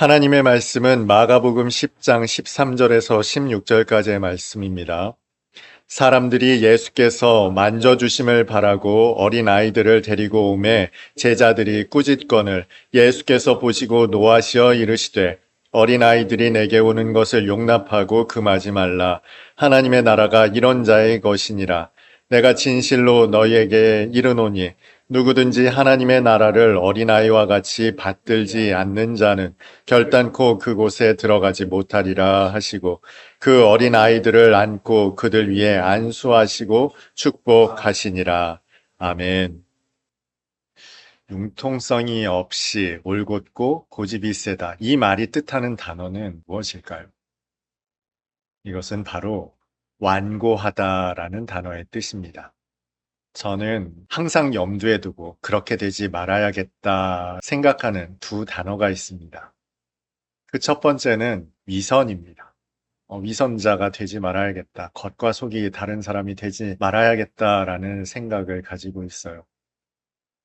하나님의 말씀은 마가복음 10장 13절에서 16절까지의 말씀입니다. 사람들이 예수께서 만져주심을 바라고 어린 아이들을 데리고 오매 제자들이 꾸짖거늘 예수께서 보시고 노하시어 이르시되 어린 아이들이 내게 오는 것을 용납하고 금하지 말라. 하나님의 나라가 이런 자의 것이니라. 내가 진실로 너희에게 이르노니 누구든지 하나님의 나라를 어린아이와 같이 받들지 않는 자는 결단코 그곳에 들어가지 못하리라 하시고 그 어린 아이들을 안고 그들 위에 안수하시고 축복하시니라. 아멘. 융통성이 없이 올곧고 고집이 세다. 이 말이 뜻하는 단어는 무엇일까요? 이것은 바로 완고하다라는 단어의 뜻입니다. 저는 항상 염두에 두고 그렇게 되지 말아야겠다 생각하는 두 단어가 있습니다. 그 첫 번째는 위선입니다. 위선자가 되지 말아야겠다. 겉과 속이 다른 사람이 되지 말아야겠다라는 생각을 가지고 있어요.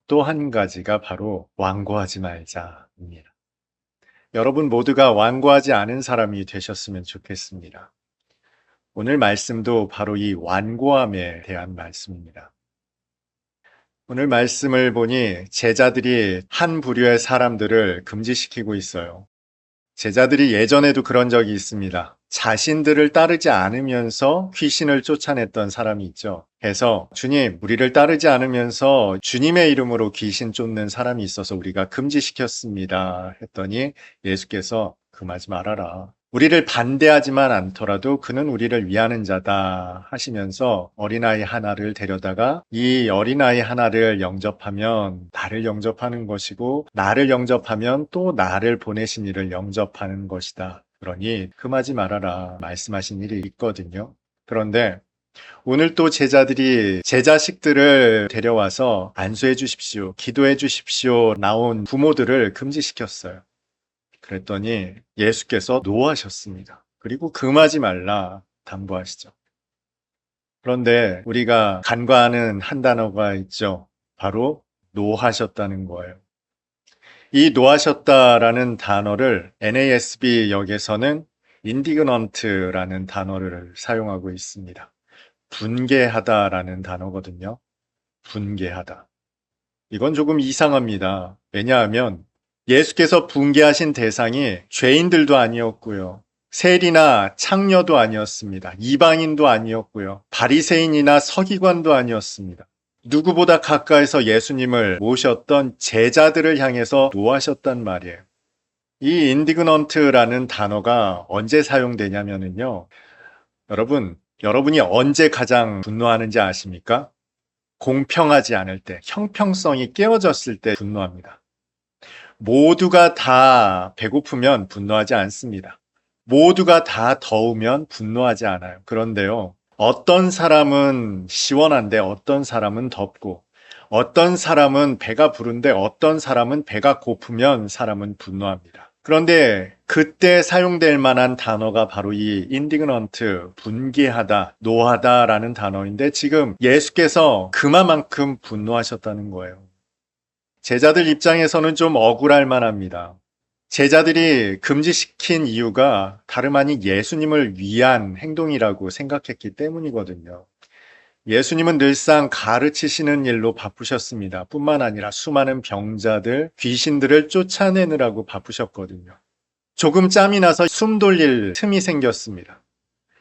또 한 가지가 바로 완고하지 말자입니다. 여러분 모두가 완고하지 않은 사람이 되셨으면 좋겠습니다. 오늘 말씀도 바로 이 완고함에 대한 말씀입니다. 오늘 말씀을 보니 제자들이 한 부류의 사람들을 금지시키고 있어요. 제자들이 예전에도 그런 적이 있습니다. 자신들을 따르지 않으면서 귀신을 쫓아냈던 사람이 있죠. 그래서 주님, 우리를 따르지 않으면서 주님의 이름으로 귀신 쫓는 사람이 있어서 우리가 금지시켰습니다. 했더니 예수께서 금하지 말아라. 우리를 반대하지만 않더라도 그는 우리를 위하는 자다 하시면서 어린아이 하나를 데려다가 이 어린아이 하나를 영접하면 나를 영접하는 것이고 나를 영접하면 또 나를 보내신 이를 영접하는 것이다. 그러니 금하지 말아라 말씀하신 일이 있거든요. 그런데 오늘 또 제자들이 제 자식들을 데려와서 안수해 주십시오, 기도해 주십시오 나온 부모들을 금지시켰어요. 그랬더니 예수께서 노하셨습니다. 그리고 금하지 말라 당부하시죠. 그런데 우리가 간과하는 한 단어가 있죠. 바로 노하셨다는 거예요. 이 노하셨다라는 단어를 NASB 역에서는 indignant라는 단어를 사용하고 있습니다. 분개하다라는 단어거든요. 분개하다. 이건 조금 이상합니다. 왜냐하면 예수께서 분개하신 대상이 죄인들도 아니었고요. 세리나 창녀도 아니었습니다. 이방인도 아니었고요. 바리새인이나 서기관도 아니었습니다. 누구보다 가까이서 예수님을 모셨던 제자들을 향해서 노하셨단 말이에요. 이 인디그넌트라는 단어가 언제 사용되냐면요. 여러분이 언제 가장 분노하는지 아십니까? 공평하지 않을 때, 형평성이 깨어졌을 때 분노합니다. 모두가 다 배고프면 분노하지 않습니다. 모두가 다 더우면 분노하지 않아요. 그런데요, 어떤 사람은 시원한데 어떤 사람은 덥고, 어떤 사람은 배가 부른데 어떤 사람은 배가 고프면 사람은 분노합니다. 그런데 그때 사용될 만한 단어가 바로 이 indignant, 분개하다, 노하다라는 단어인데 지금 예수께서 그만큼 분노하셨다는 거예요. 제자들 입장에서는 좀 억울할 만합니다. 제자들이 금지시킨 이유가 다름 아닌 예수님을 위한 행동이라고 생각했기 때문이거든요. 예수님은 늘상 가르치시는 일로 바쁘셨습니다. 뿐만 아니라 수많은 병자들, 귀신들을 쫓아내느라고 바쁘셨거든요. 조금 짬이 나서 숨 돌릴 틈이 생겼습니다.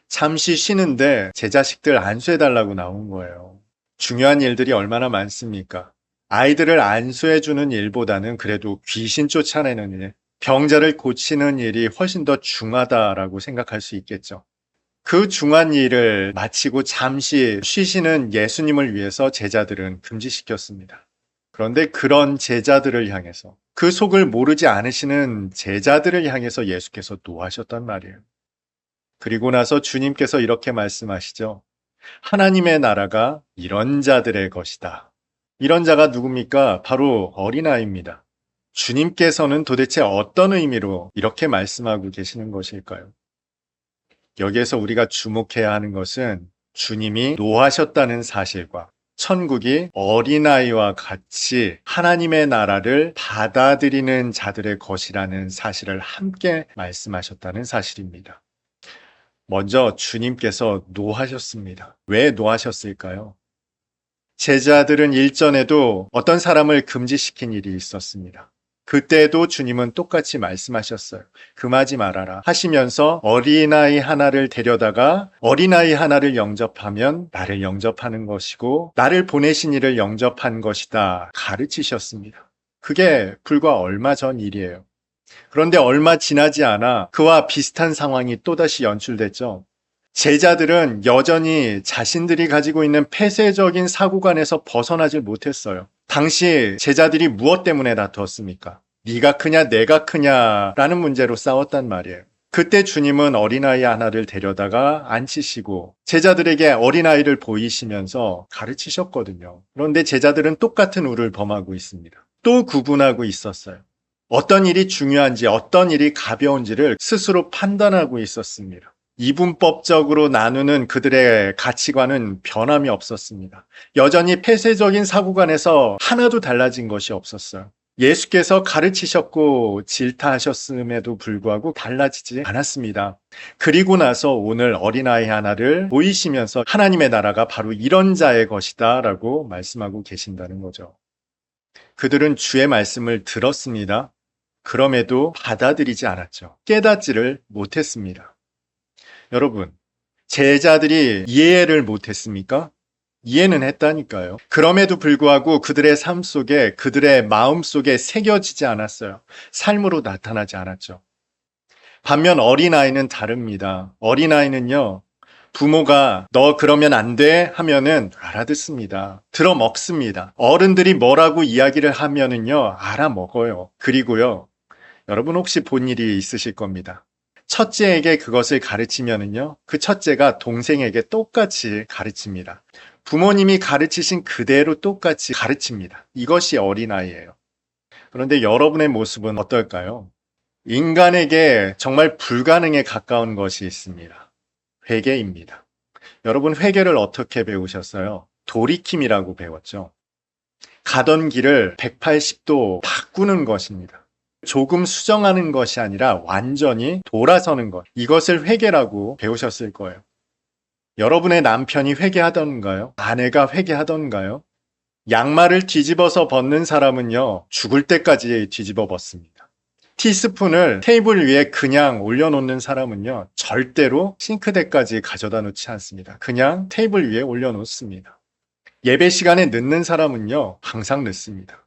잠시 쉬는데 제 자식들 안수해달라고 나온 거예요. 중요한 일들이 얼마나 많습니까? 아이들을 안수해주는 일보다는 그래도 귀신 쫓아내는 일, 병자를 고치는 일이 훨씬 더 중하다라고 생각할 수 있겠죠. 그 중한 일을 마치고 잠시 쉬시는 예수님을 위해서 제자들은 금지시켰습니다. 그런데 그런 제자들을 향해서, 그 속을 모르지 않으시는 제자들을 향해서 예수께서 노하셨단 말이에요. 그리고 나서 주님께서 이렇게 말씀하시죠. 하나님의 나라가 이런 자들의 것이다. 이런 자가 누굽니까? 바로 어린아이입니다. 주님께서는 도대체 어떤 의미로 이렇게 말씀하고 계시는 것일까요? 여기에서 우리가 주목해야 하는 것은 주님이 노하셨다는 사실과 천국이 어린아이와 같이 하나님의 나라를 받아들이는 자들의 것이라는 사실을 함께 말씀하셨다는 사실입니다. 먼저 주님께서 노하셨습니다. 왜 노하셨을까요? 제자들은 일전에도 어떤 사람을 금지시킨 일이 있었습니다. 그때도 주님은 똑같이 말씀하셨어요. 금하지 말아라 하시면서 어린아이 하나를 데려다가 어린아이 하나를 영접하면 나를 영접하는 것이고 나를 보내신 이를 영접한 것이다 가르치셨습니다. 그게 불과 얼마 전 일이에요. 그런데 얼마 지나지 않아 그와 비슷한 상황이 또다시 연출됐죠. 제자들은 여전히 자신들이 가지고 있는 폐쇄적인 사고관에서 벗어나질 못했어요. 당시 제자들이 무엇 때문에 다투었습니까? 네가 크냐 내가 크냐라는 문제로 싸웠단 말이에요. 그때 주님은 어린아이 하나를 데려다가 앉히시고 제자들에게 어린아이를 보이시면서 가르치셨거든요. 그런데 제자들은 똑같은 우를 범하고 있습니다. 또 구분하고 있었어요. 어떤 일이 중요한지 어떤 일이 가벼운지를 스스로 판단하고 있었습니다. 이분법적으로 나누는 그들의 가치관은 변함이 없었습니다. 여전히 폐쇄적인 사고관에서 하나도 달라진 것이 없었어요. 예수께서 가르치셨고 질타하셨음에도 불구하고 달라지지 않았습니다. 그리고 나서 오늘 어린아이 하나를 보이시면서 하나님의 나라가 바로 이런 자의 것이다 라고 말씀하고 계신다는 거죠. 그들은 주의 말씀을 들었습니다. 그럼에도 받아들이지 않았죠. 깨닫지를 못했습니다. 여러분, 제자들이 이해를 못했습니까? 이해는 했다니까요. 그럼에도 불구하고 그들의 삶 속에, 그들의 마음 속에 새겨지지 않았어요. 삶으로 나타나지 않았죠. 반면 어린아이는 다릅니다. 어린아이는요, 부모가 너 그러면 안 돼 하면은 알아듣습니다. 들어먹습니다. 어른들이 뭐라고 이야기를 하면은요, 알아먹어요. 그리고요, 여러분 혹시 본 일이 있으실 겁니다. 첫째에게 그것을 가르치면은요, 그 첫째가 동생에게 똑같이 가르칩니다. 부모님이 가르치신 그대로 똑같이 가르칩니다. 이것이 어린아이예요. 그런데 여러분의 모습은 어떨까요? 인간에게 정말 불가능에 가까운 것이 있습니다. 회개입니다. 여러분 회개를 어떻게 배우셨어요? 돌이킴이라고 배웠죠. 가던 길을 180도 바꾸는 것입니다. 조금 수정하는 것이 아니라 완전히 돌아서는 것. 이것을 회개라고 배우셨을 거예요. 여러분의 남편이 회개하던가요? 아내가 회개하던가요? 양말을 뒤집어서 벗는 사람은요, 죽을 때까지 뒤집어 벗습니다. 티스푼을 테이블 위에 그냥 올려놓는 사람은요, 절대로 싱크대까지 가져다 놓지 않습니다. 그냥 테이블 위에 올려놓습니다. 예배 시간에 늦는 사람은요, 항상 늦습니다.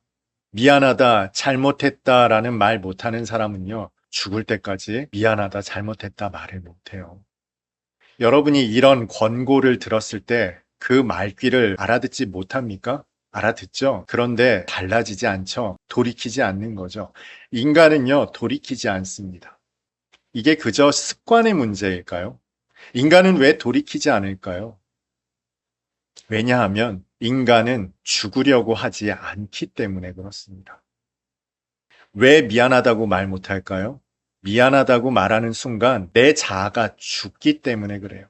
미안하다, 잘못했다라는 말 못하는 사람은요, 죽을 때까지 미안하다, 잘못했다 말을 못해요. 여러분이 이런 권고를 들었을 때 그 말귀를 알아듣지 못합니까? 알아듣죠? 그런데 달라지지 않죠? 돌이키지 않는 거죠. 인간은요, 돌이키지 않습니다. 이게 그저 습관의 문제일까요? 인간은 왜 돌이키지 않을까요? 왜냐하면 인간은 죽으려고 하지 않기 때문에 그렇습니다. 왜 미안하다고 말 못할까요? 미안하다고 말하는 순간 내 자아가 죽기 때문에 그래요.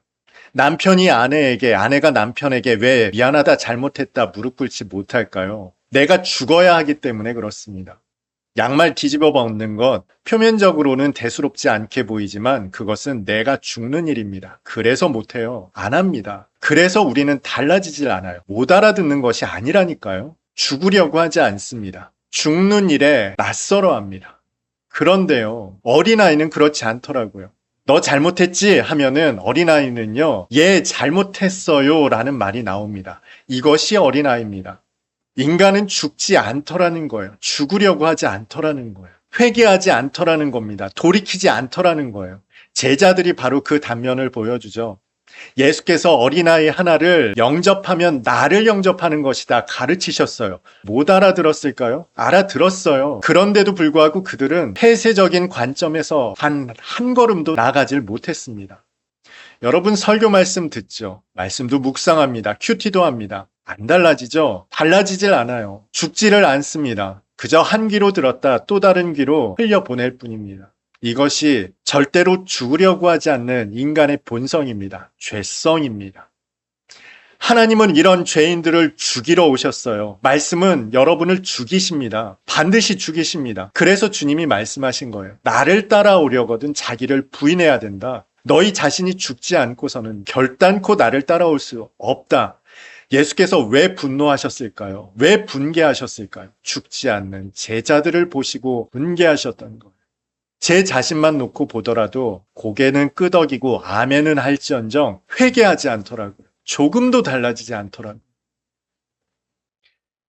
남편이 아내에게, 아내가 남편에게 왜 미안하다, 잘못했다 무릎 꿇지 못할까요? 내가 죽어야 하기 때문에 그렇습니다. 양말 뒤집어 벗는 것, 표면적으로는 대수롭지 않게 보이지만 그것은 내가 죽는 일입니다. 그래서 못해요. 안 합니다. 그래서 우리는 달라지질 않아요. 못 알아듣는 것이 아니라니까요. 죽으려고 하지 않습니다. 죽는 일에 낯설어 합니다. 그런데요, 어린아이는 그렇지 않더라고요. 너 잘못했지? 하면은 어린아이는요, 얘 잘못했어요 라는 말이 나옵니다. 이것이 어린아이입니다. 인간은 죽지 않더라는 거예요. 죽으려고 하지 않더라는 거예요. 회개하지 않더라는 겁니다. 돌이키지 않더라는 거예요. 제자들이 바로 그 단면을 보여주죠. 예수께서 어린아이 하나를 영접하면 나를 영접하는 것이다 가르치셨어요. 못 알아들었을까요? 알아들었어요. 그런데도 불구하고 그들은 폐쇄적인 관점에서 한 걸음도 나가질 못했습니다. 여러분 설교 말씀 듣죠? 말씀도 묵상합니다. 큐티도 합니다. 안 달라지죠? 달라지질 않아요. 죽지를 않습니다. 그저 한 귀로 들었다 또 다른 귀로 흘려보낼 뿐입니다. 이것이 절대로 죽으려고 하지 않는 인간의 본성입니다. 죄성입니다. 하나님은 이런 죄인들을 죽이러 오셨어요. 말씀은 여러분을 죽이십니다. 반드시 죽이십니다. 그래서 주님이 말씀하신 거예요. 나를 따라오려거든 자기를 부인해야 된다. 너희 자신이 죽지 않고서는 결단코 나를 따라올 수 없다. 예수께서 왜 분노하셨을까요? 왜 분개하셨을까요? 죽지 않는 제자들을 보시고 분개하셨던 거예요. 제 자신만 놓고 보더라도 고개는 끄덕이고 아멘은 할지언정 회개하지 않더라고요. 조금도 달라지지 않더라고요.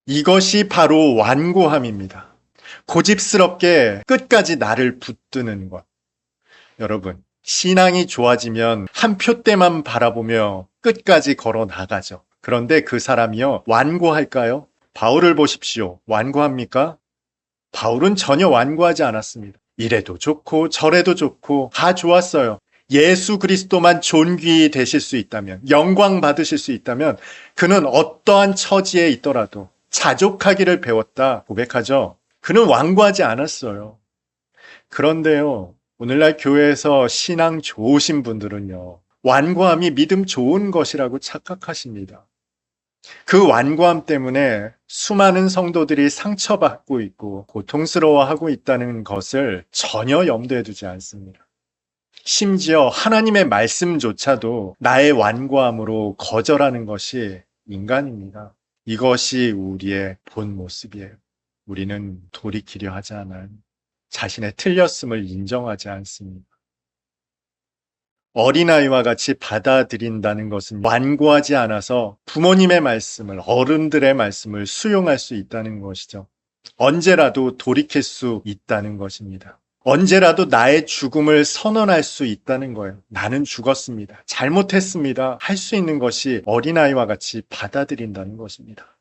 이것이 바로 완고함입니다. 고집스럽게 끝까지 나를 붙드는 것. 여러분, 신앙이 좋아지면 한 표대만 바라보며 끝까지 걸어 나가죠. 그런데 그 사람이요, 완고할까요? 바울을 보십시오. 완고합니까? 바울은 전혀 완고하지 않았습니다. 이래도 좋고 저래도 좋고 다 좋았어요. 예수 그리스도만 존귀히 되실 수 있다면, 영광 받으실 수 있다면 그는 어떠한 처지에 있더라도 자족하기를 배웠다 고백하죠. 그는 완고하지 않았어요. 그런데요, 오늘날 교회에서 신앙 좋으신 분들은요, 완고함이 믿음 좋은 것이라고 착각하십니다. 그 완고함 때문에 수많은 성도들이 상처받고 있고 고통스러워하고 있다는 것을 전혀 염두에 두지 않습니다. 심지어 하나님의 말씀조차도 나의 완고함으로 거절하는 것이 인간입니다. 이것이 우리의 본 모습이에요. 우리는 돌이키려 하지 않아요. 자신의 틀렸음을 인정하지 않습니다. 어린아이와 같이 받아들인다는 것은 완고하지 않아서 부모님의 말씀을, 어른들의 말씀을 수용할 수 있다는 것이죠. 언제라도 돌이킬 수 있다는 것입니다. 언제라도 나의 죽음을 선언할 수 있다는 거예요. 나는 죽었습니다. 잘못했습니다. 할 수 있는 것이 어린아이와 같이 받아들인다는 것입니다.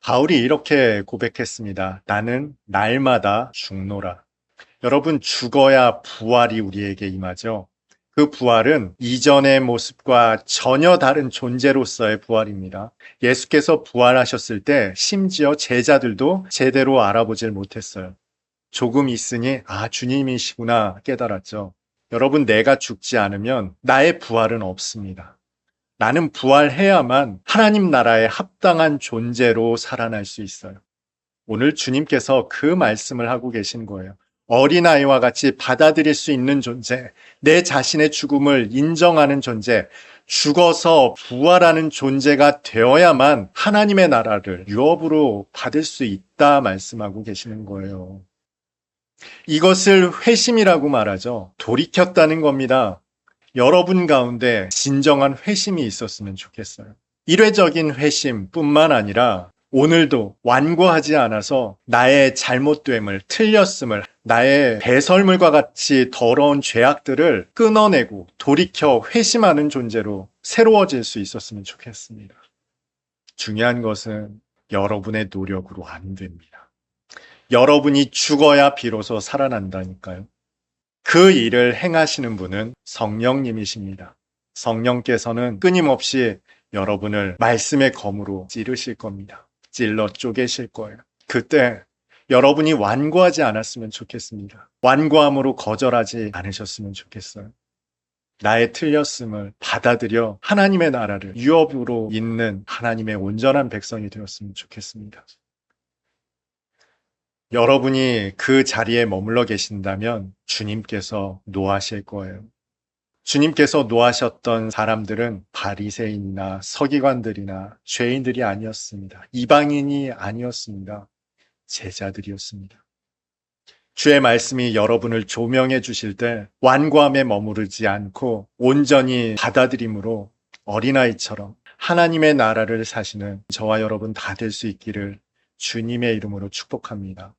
바울이 이렇게 고백했습니다. 나는 날마다 죽노라. 여러분, 죽어야 부활이 우리에게 임하죠. 그 부활은 이전의 모습과 전혀 다른 존재로서의 부활입니다. 예수께서 부활하셨을 때 심지어 제자들도 제대로 알아보질 못했어요. 조금 있으니 주님이시구나 깨달았죠. 여러분, 내가 죽지 않으면 나의 부활은 없습니다. 나는 부활해야만 하나님 나라에 합당한 존재로 살아날 수 있어요. 오늘 주님께서 그 말씀을 하고 계신 거예요. 어린아이와 같이 받아들일 수 있는 존재, 내 자신의 죽음을 인정하는 존재, 죽어서 부활하는 존재가 되어야만 하나님의 나라를 유업으로 받을 수 있다 말씀하고 계시는 거예요. 이것을 회심이라고 말하죠. 돌이켰다는 겁니다. 여러분 가운데 진정한 회심이 있었으면 좋겠어요. 일회적인 회심뿐만 아니라 오늘도 완고하지 않아서 나의 잘못됨을, 틀렸음을, 나의 배설물과 같이 더러운 죄악들을 끊어내고 돌이켜 회심하는 존재로 새로워질 수 있었으면 좋겠습니다. 중요한 것은 여러분의 노력으로 안 됩니다. 여러분이 죽어야 비로소 살아난다니까요. 그 일을 행하시는 분은 성령님이십니다. 성령께서는 끊임없이 여러분을 말씀의 검으로 찌르실 겁니다. 찔러 쪼개실 거예요. 그때 여러분이 완고하지 않았으면 좋겠습니다. 완고함으로 거절하지 않으셨으면 좋겠어요. 나의 틀렸음을 받아들여 하나님의 나라를 유업으로 잇는 하나님의 온전한 백성이 되었으면 좋겠습니다. 여러분이 그 자리에 머물러 계신다면 주님께서 노하실 거예요. 주님께서 노하셨던 사람들은 바리새인이나 서기관들이나 죄인들이 아니었습니다. 이방인이 아니었습니다. 제자들이었습니다. 주의 말씀이 여러분을 조명해 주실 때 완고함에 머무르지 않고 온전히 받아들임으로 어린아이처럼 하나님의 나라를 사시는 저와 여러분 다 될 수 있기를 주님의 이름으로 축복합니다.